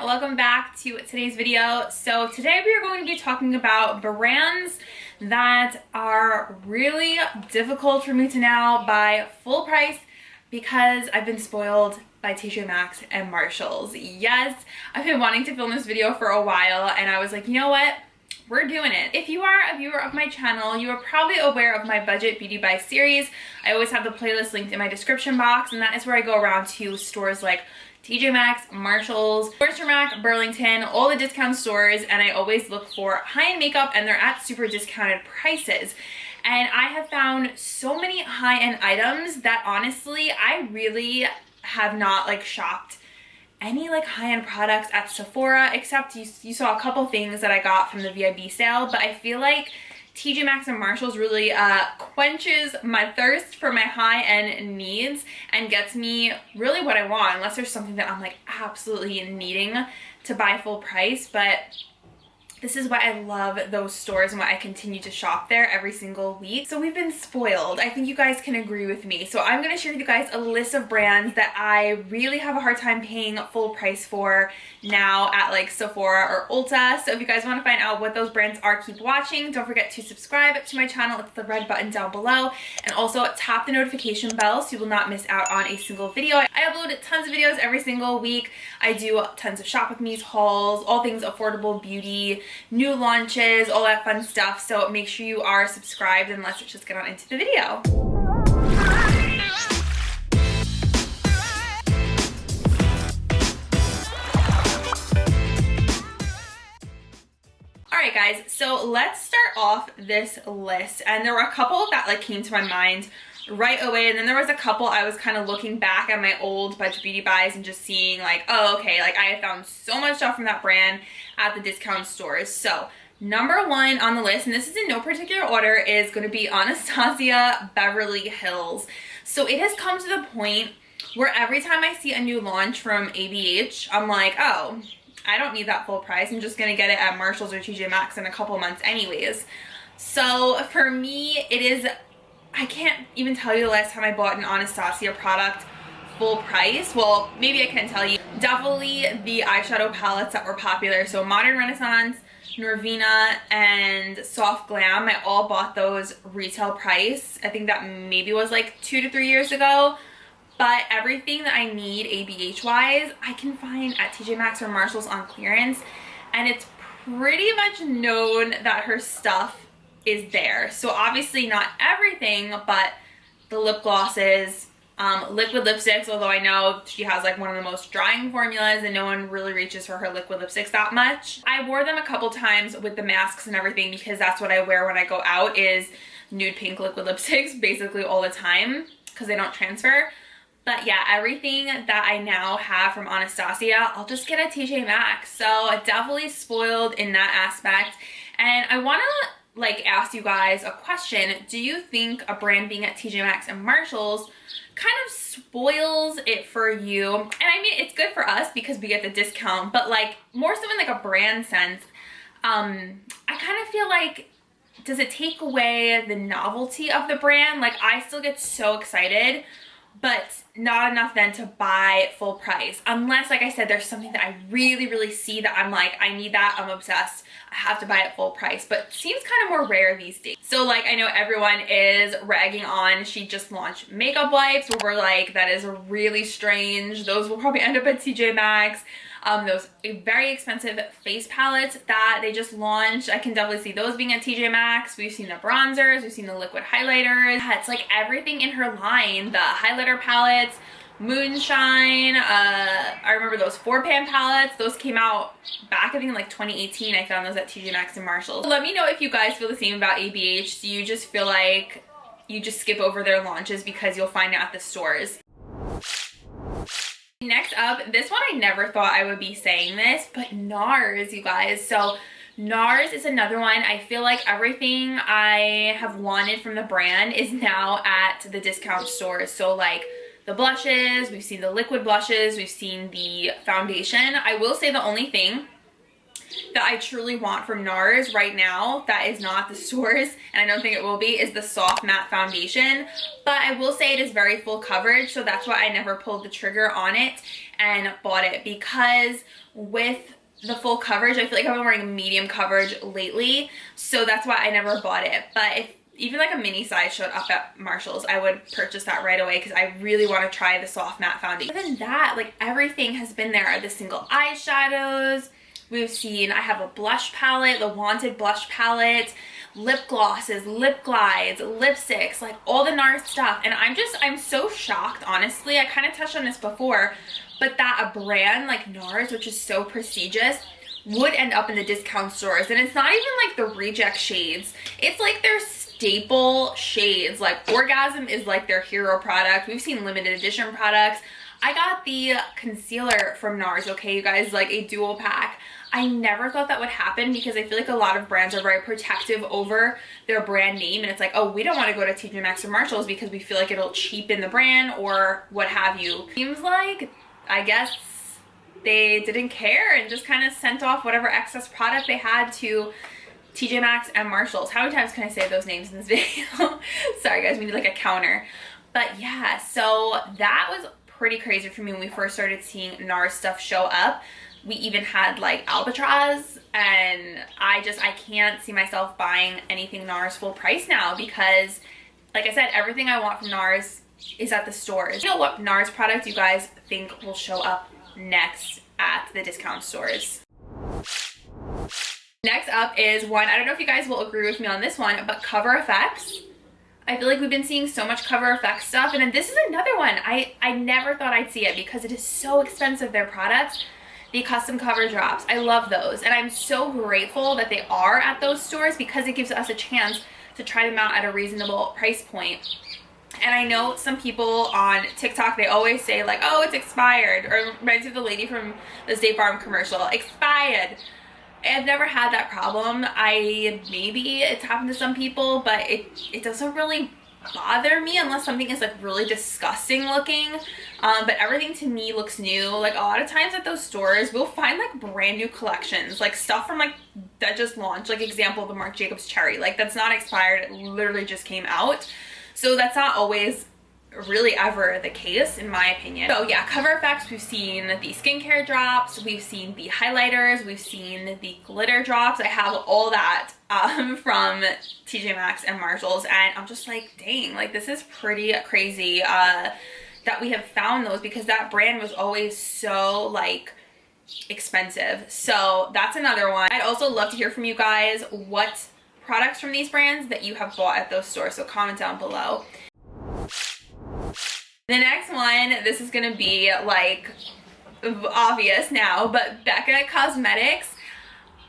welcome back to today's video. So today we are going to be talking about brands that are really difficult for me to now buy full price because I've been spoiled by TJ Maxx and Marshalls. Yes, I've been wanting to film this video for a while and I was like, you know what? We're doing it. If you are a viewer of my channel, you are probably aware of my budget beauty buy series. I always have the playlist linked in my description box, and that is where I go around to stores like TJ Maxx, Marshalls, Oyster Mac, Burlington, all the discount stores, and I always look for high-end makeup and they're at super discounted prices. And I have found so many high-end items that honestly, I really have not shopped any high-end products at Sephora, except you saw a couple things that I got from the VIB sale, but I feel like TJ Maxx and Marshalls really quenches my thirst for my high-end needs and gets me really what I want, unless there's something that I'm absolutely needing to buy full price. But this is why I love those stores and why I continue to shop there every single week. So we've been spoiled. I think you guys can agree with me. So I'm going to share with you guys a list of brands that I really have a hard time paying full price for now at Sephora or Ulta. So if you guys want to find out what those brands are, keep watching. Don't forget to subscribe to my channel. It's the red button down below. And also tap the notification bell so you will not miss out on a single video. I upload tons of videos every single week. I do tons of shop with me's hauls, all things affordable beauty, new launches, all that fun stuff. So make sure you are subscribed, and let's just get on into the video. Alright guys, so let's start off this list, and there were a couple that came to my mind right away, and then there was a couple I was kind of looking back at my old budget beauty buys and just seeing oh okay, I have found so much stuff from that brand at the discount stores. So number one on the list, and this is in no particular order, is going to be Anastasia Beverly Hills. So it has come to the point where every time I see a new launch from ABH, I'm like, oh, I don't need that full price. I'm just gonna get it at Marshalls or TJ Maxx in a couple months anyways. So for me, it is, I can't even tell you the last time I bought an Anastasia product full price. Well, maybe I can tell you. Definitely the eyeshadow palettes that were popular. So Modern Renaissance, Norvina, and Soft Glam. I all bought those retail price. I think that maybe was 2 to 3 years ago. But everything that I need ABH wise, I can find at TJ Maxx or Marshalls on clearance. And it's pretty much known that her stuff is there. So obviously not everything, but the lip glosses, liquid lipsticks, although I know she has one of the most drying formulas and no one really reaches for her liquid lipsticks that much. I wore them a couple times with the masks and everything because that's what I wear when I go out, is nude pink liquid lipsticks basically all the time because they don't transfer. But yeah, everything that I now have from Anastasia, I'll just get at TJ Maxx. So definitely spoiled in that aspect. And I want to ask you guys a question. Do you think a brand being at TJ Maxx and Marshalls kind of spoils it for you? And I mean, it's good for us because we get the discount, but more so in a brand sense, I kind of feel does it take away the novelty of the brand? I still get so excited, but not enough then to buy full price, unless I said there's something that I really see that I'm I need that, I'm obsessed, I have to buy it full price. But it seems kind of more rare these days. So I know everyone is ragging on, she just launched makeup wipes where we're that is really strange. Those will probably end up at TJ Maxx. Those very expensive face palettes that they just launched, I can definitely see those being at TJ Maxx. We've seen the bronzers, we've seen the liquid highlighters. It's everything in her line, the highlighter palettes, Moonshine. I remember those 4-pan palettes. Those came out back I think in 2018. I found those at TJ Maxx and Marshalls. Let me know if you guys feel the same about ABH. Do you just feel you just skip over their launches because you'll find it at the stores? Next up, this one I never thought I would be saying this, but NARS, you guys. So NARS is another one. I feel everything I have wanted from the brand is now at the discount stores. So the blushes, we've seen the liquid blushes, we've seen the foundation. I will say the only thing that I truly want from NARS right now that is not the stores, and I don't think it will be, is the soft matte foundation. But I will say it is very full coverage, so that's why I never pulled the trigger on it and bought it, because with the full coverage, I feel like I've been wearing medium coverage lately, so that's why I never bought it. But if even like a mini size showed up at Marshall's, I would purchase that right away because I really want to try the soft matte foundation. Other than that, like everything has been there. The single eyeshadows, we've seen, I have a blush palette, the Wanted blush palette, lip glosses, lip glides, lipsticks, like all the NARS stuff. And I'm so shocked, honestly. I kind of touched on this before, but that a brand like NARS, which is so prestigious, would end up in the discount stores. And it's not even like the reject shades. It's like their staple shades. Like Orgasm is like their hero product. We've seen limited edition products. I got the concealer from NARS, okay, you guys, like a dual pack. I never thought that would happen because I feel like a lot of brands are very protective over their brand name, and it's like, oh, we don't want to go to TJ Maxx or Marshall's because we feel like it'll cheapen the brand or what have you. Seems like, I guess, they didn't care and just kind of sent off whatever excess product they had to TJ Maxx and Marshall's. How many times can I say those names in this video? Sorry guys, we need like a counter. But yeah, so that was pretty crazy for me when we first started seeing NARS stuff show up. We even had like Albatross, and I can't see myself buying anything NARS full price now because, like I said, everything I want from NARS is at the stores. You know what NARS product you guys think will show up next at the discount stores? Next up is one, I don't know if you guys will agree with me on this one, but Cover FX. I feel like we've been seeing so much Cover FX stuff, and then this is another one. I never thought I'd see it because it is so expensive, their products. The custom cover drops, I love those, and I'm so grateful that they are at those stores because it gives us a chance to try them out at a reasonable price point. And I know some people on TikTok, they always say like, oh, it's expired, or it reminds me of the lady from the State Farm commercial, expired. I've never had that problem. Maybe it's happened to some people, but it doesn't really bother me unless something is like really disgusting looking. But everything to me looks new. Like a lot of times at those stores, we'll find like brand new collections, like stuff from like that just launched. Like example, the Marc Jacobs Cherry, like that's not expired, it literally just came out. So that's not always really ever the case in my opinion. So yeah, Cover FX, we've seen the skincare drops, we've seen the highlighters, we've seen the glitter drops. I have all that from TJ Maxx and Marshall's, and I'm just like, dang, like this is pretty crazy that we have found those because that brand was always so like expensive. So that's another one. I'd also love to hear from you guys what products from these brands that you have bought at those stores, so comment down below. The next one, this is gonna be like obvious now, but BECCA Cosmetics.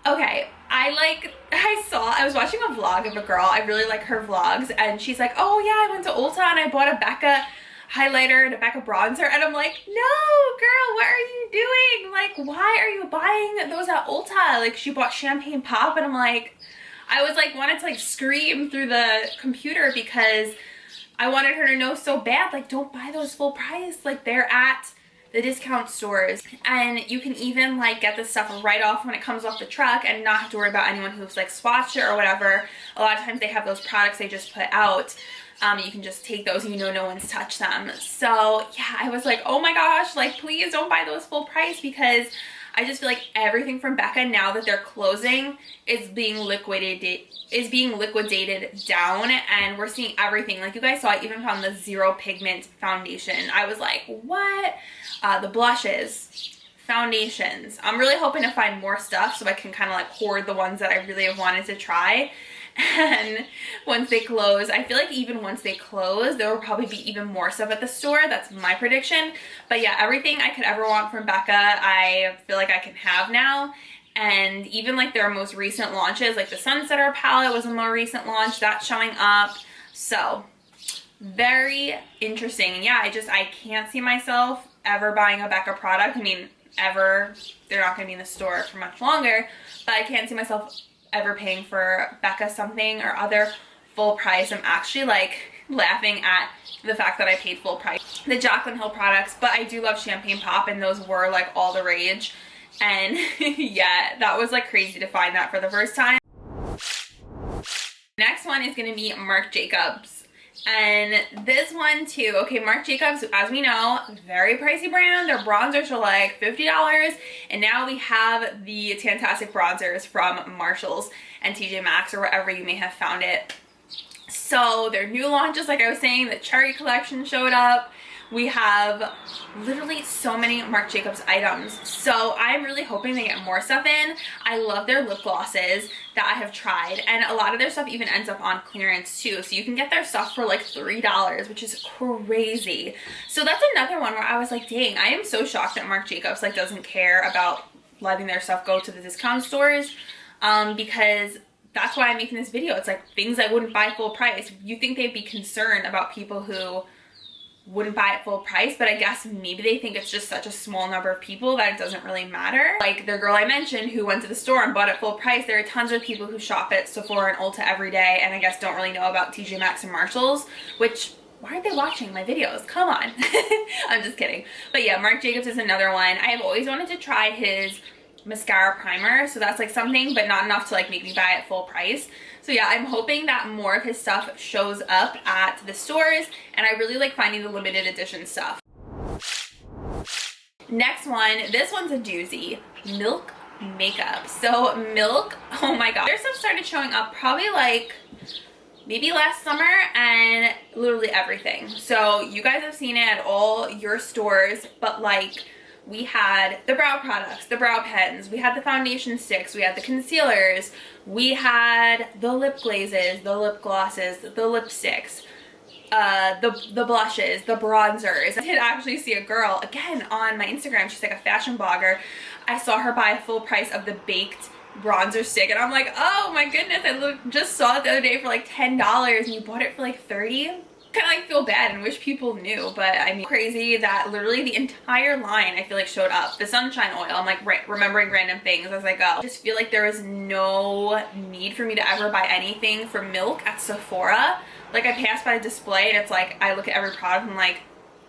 Okay, I was watching a vlog of a girl, I really like her vlogs, and she's like, oh yeah, I went to Ulta and I bought a BECCA highlighter and a BECCA bronzer, and I'm like, no girl, what are you doing? Like, why are you buying those at Ulta? Like, she bought Champagne Pop, and I'm like, I was like, wanted to like scream through the computer because I wanted her to know so bad, like, don't buy those full price. Like, they're at the discount stores, and you can even like get the stuff right off when it comes off the truck and not have to worry about anyone who's like swatched it or whatever. A lot of times they have those products they just put out. You can just take those and you know no one's touched them. So yeah, I was like, oh my gosh, like please don't buy those full price because I just feel like everything from BECCA, now that they're closing, is being liquidated down, and we're seeing everything. Like you guys saw, I even found the zero pigment foundation. I was like, what? The blushes, foundations. I'm really hoping to find more stuff so I can kind of like hoard the ones that I really have wanted to try. And once they close, I feel like even once they close, there will probably be even more stuff at the store. That's my prediction. But yeah, everything I could ever want from BECCA, I feel like I can have now. And even like their most recent launches, like the Sunsetter palette was a more recent launch, that's showing up. So very interesting. And yeah, I can't see myself ever buying a BECCA product. I mean, ever. They're not going to be in the store for much longer, but I can't see myself ever paying for BECCA something or other full price. I'm actually like laughing at the fact that I paid full price. The Jaclyn Hill products, but I do love Champagne Pop, and those were like all the rage. And yeah, that was like crazy to find that for the first time. Next one is going to be Marc Jacobs. And this one too, okay, Marc Jacobs, as we know, very pricey brand. Their bronzers are like $50, and now we have the fantastic bronzers from Marshalls and TJ Maxx or wherever you may have found it. So their new launches, like I was saying, the cherry collection showed up. We have literally so many Marc Jacobs items, so I'm really hoping they get more stuff in. I love their lip glosses that I have tried, and a lot of their stuff even ends up on clearance too, so you can get their stuff for like $3, which is crazy. So that's another one where I was like, dang, I am so shocked that Marc Jacobs like doesn't care about letting their stuff go to the discount stores, because that's why I'm making this video. It's like things I wouldn't buy full price. You think they'd be concerned about people who wouldn't buy it full price, but I guess maybe they think it's just such a small number of people that it doesn't really matter. Like the girl I mentioned who went to the store and bought it full price, there are tons of people who shop at Sephora and Ulta every day and I guess don't really know about TJ Maxx and Marshalls, which, why aren't they watching my videos? Come on. I'm just kidding. But yeah, Marc Jacobs is another one. I have always wanted to try his mascara primer, so that's like something, but not enough to like make me buy it full price. So yeah, I'm hoping that more of his stuff shows up at the stores, and I really like finding the limited edition stuff. Next one, this one's a doozy. Milk makeup. So Milk, oh my god, their stuff started showing up probably like maybe last summer, and literally everything. So you guys have seen it at all your stores, but like we had the brow products, the brow pens, we had the foundation sticks, we had the concealers, we had the lip glazes, the lip glosses, the lipsticks, the blushes, the bronzers. I did actually see a girl, again on my Instagram, she's like a fashion blogger. I saw her buy a full price of the baked bronzer stick, and I'm like, oh my goodness, I just saw it the other day for like $10 and you bought it for like $30. Kind of like feel bad and wish people knew, but I mean, crazy that literally the entire line I feel like showed up. The sunshine oil, I'm like remembering random things as I go. I just feel like there was no need for me to ever buy anything from Milk at Sephora. Like I pass by a display and it's like I look at every product and I'm like,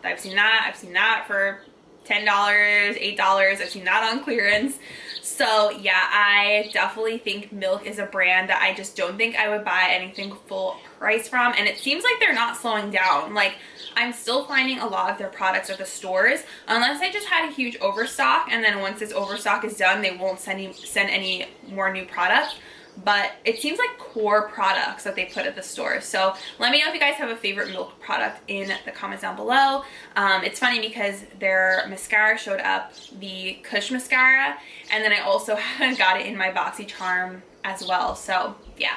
I've seen that for $10, $8, I've seen that on clearance. So yeah, I definitely think Milk is a brand that I just don't think I would buy anything full price from, and it seems like they're not slowing down. Like I'm still finding a lot of their products at the stores, unless they just had a huge overstock, and then once this overstock is done they won't send any more new products. But it seems like core products that they put at the store. So let me know if you guys have a favorite Milk product in the comments down below. It's funny because their mascara showed up, the Kush mascara, and then I also got it in my BoxyCharm as well. So yeah.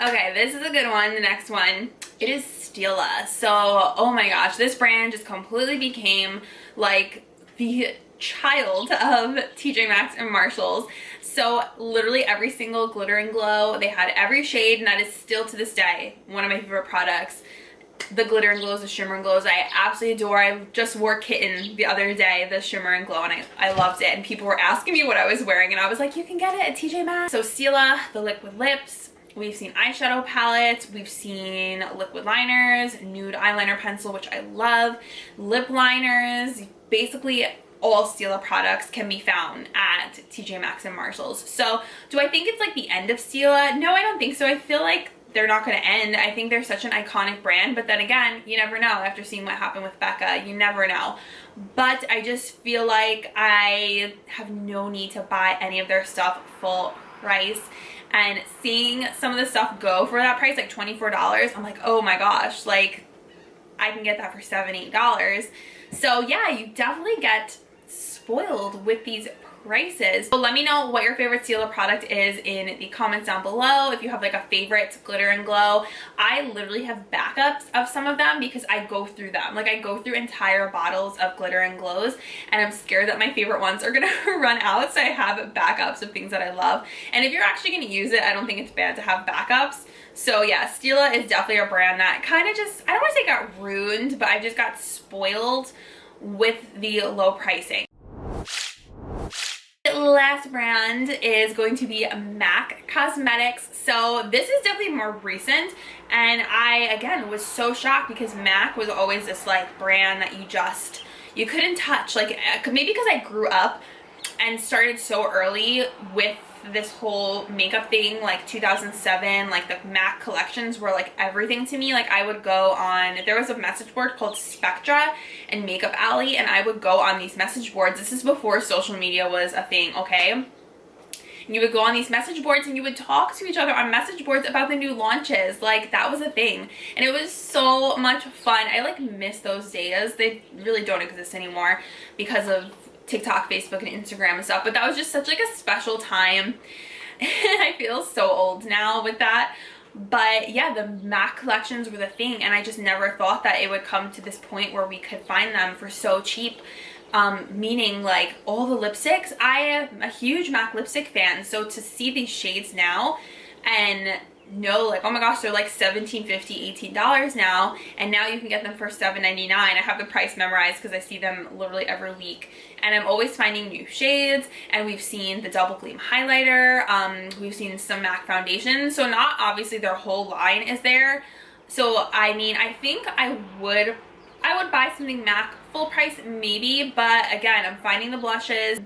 Okay, this is a good one. The next one, it is Stila. So oh my gosh, this brand just completely became like the child of TJ Maxx and Marshalls. So literally every single glitter and glow, they had every shade, and that is still to this day one of my favorite products. The glitter and glows, the shimmer and glows, I absolutely adore. I just wore Kitten the other day, the shimmer and glow, and I loved it, and people were asking me what I was wearing and I was like, you can get it at TJ Maxx. So Stila, the liquid lips, we've seen eyeshadow palettes, we've seen liquid liners, nude eyeliner pencil, which I love, lip liners, basically all Stila products can be found at TJ Maxx and Marshalls. So do I think it's like the end of Stila? No, I don't think so. I feel like they're not going to end. I think they're such an iconic brand, but then again, you never know. After seeing what happened with BECCA, you never know. But I just feel like I have no need to buy any of their stuff full price. And seeing some of the stuff go for that price, like $24, I'm like, oh my gosh, like I can get that for $7, $8. So yeah, you definitely get spoiled with these prices. So let me know what your favorite Stila product is in the comments down below. If you have like a favorite glitter and glow, I literally have backups of some of them because I go through them. Like I go through entire bottles of glitter and glows, and I'm scared that my favorite ones are gonna run out, so I have backups of things that I love. And if you're actually gonna use it, I don't think it's bad to have backups. So yeah, Stila is definitely a brand that kind of just, I don't want to say got ruined, but I just got spoiled with the low pricing. Last brand is going to be MAC Cosmetics. So this is definitely more recent, and I again was so shocked because MAC was always this like brand that you couldn't touch. Like, maybe because I grew up and started so early with this whole makeup thing, like 2007, like the MAC collections were like everything to me. Like, I would go on, there was a message board called Spectra and Makeup Alley, and I would go on these message boards. This is before social media was a thing, okay? You would go on these message boards and you would talk to each other on message boards about the new launches. Like, that was a thing. And it was so much fun. I like miss those days. They really don't exist anymore because of TikTok, Facebook, and Instagram and stuff. But that was just such like a special time. And I feel so old now with that. But yeah, the MAC collections were the thing. And I just never thought that it would come to this point where we could find them for so cheap. Meaning like all the lipsticks, I am a huge MAC lipstick fan, so to see these shades now and know like, oh my gosh, they're like $17.50, $18 now, and now you can get them for $7.99. I have the price memorized because I see them literally every week, and I'm always finding new shades. And we've seen the double gleam highlighter, we've seen some MAC foundations, so not obviously their whole line is there. So I mean, I think I would buy something MAC full price maybe, but again, I'm finding the blushes.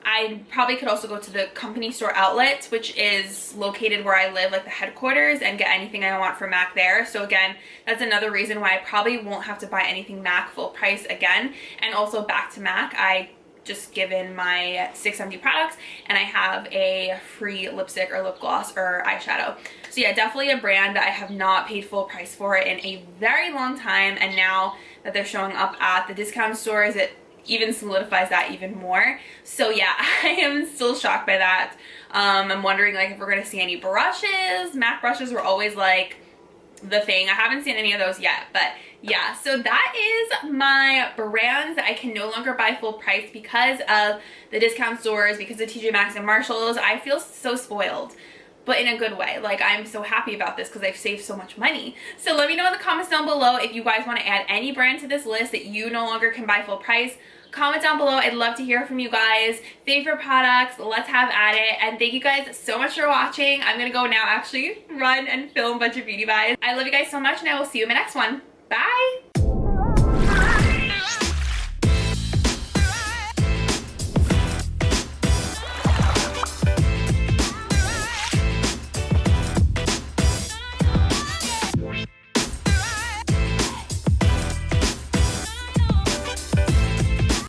I probably could also go to the company store outlet, which is located where I live, like the headquarters, and get anything I want from MAC there. So again, that's another reason why I probably won't have to buy anything MAC full price again. And also back to MAC, I just given my 6 empty products and I have a free lipstick or lip gloss or eyeshadow. So yeah, definitely a brand that I have not paid full price for in a very long time, and now that they're showing up at the discount stores, it even solidifies that even more. So yeah, I am still shocked by that. I'm wondering like if we're gonna see any brushes. MAC brushes were always like the thing. I haven't seen any of those yet, but yeah, so that is my brands that I can no longer buy full price because of the discount stores, because of TJ Maxx and Marshalls. I feel so spoiled, but in a good way. Like, I'm so happy about this because I've saved so much money. So let me know in the comments down below if you guys want to add any brand to this list that you no longer can buy full price. Comment down below. I'd love to hear from you guys. Favorite products, let's have at it. And thank you guys so much for watching. I'm gonna go now actually run and film a bunch of beauty buys. I love you guys so much, and I will see you in my next one. Bye!